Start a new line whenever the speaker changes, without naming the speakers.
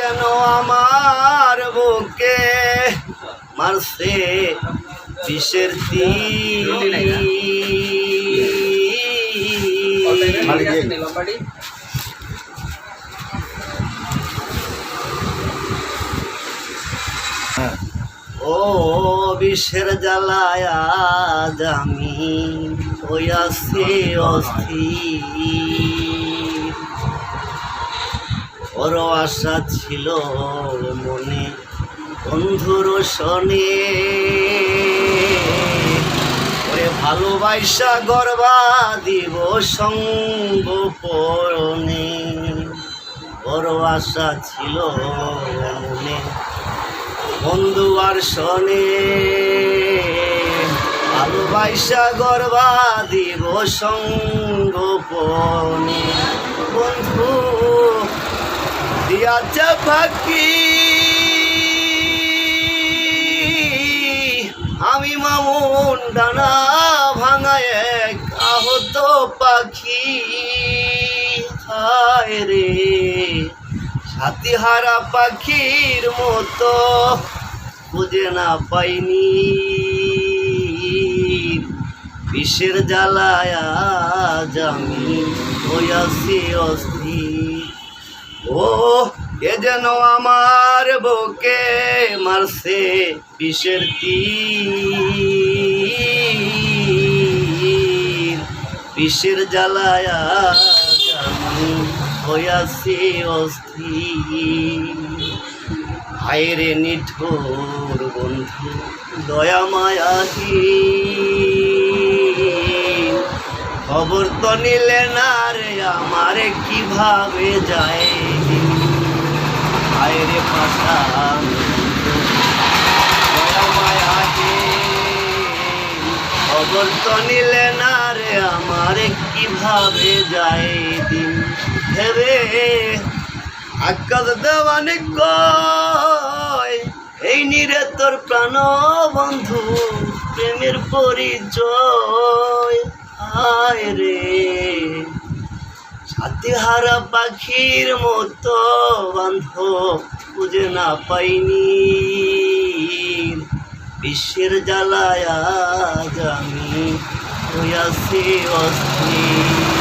যেন আমার বুকে মারছে বিষের তীর। ও বিষের জ্বালায় আজ আমি হইয়াছি অস্থির। বড় আশা ছিল মনে বন্ধুর শনে, ওরে ভালোবাসা গর্বা দিব সঙ্গ পরনে। বড় আশা ছিল মনে বন্ধু আর শনে, ভালোবাসা গর্বা দিব সঙ্গ পরনে। বন্ধু দিয়াছে ফাঁকি আমি মামুন ডানা ভাঙায় এক আহত পাখি। হায় রে সাথীহারা পাখির মতো খুঁজে না পাইনি, বিষের জ্বালায় আজ আমি হইয়াছি অস্থির। ও এ যেন আমার বুকে মারছে বিষের তীর। বিষের জ্বালায় আজ আমি হইয়াছি অস্থির। হায়রে নিঠুর বন্ধু দয়া মায়াহীন, খবর তো নিলে না রে আমারে কিভাবে যায়। হায়রে পাশা দয়া মায়াহীন, খবর তো নিলে না রে আমারে কিভাবে যায় দিন। ভেবে আকাশ দেওয়ানে কয় এই নিরে তোর প্রাণ বন্ধু প্রেমের পরিচয়। হায় রে সাথীহারা পাখির মতো বান্ধব খুঁজে না পাইনি, বিশ্বের জ্বালায় আজ আমি হইয়াছি অস্থির।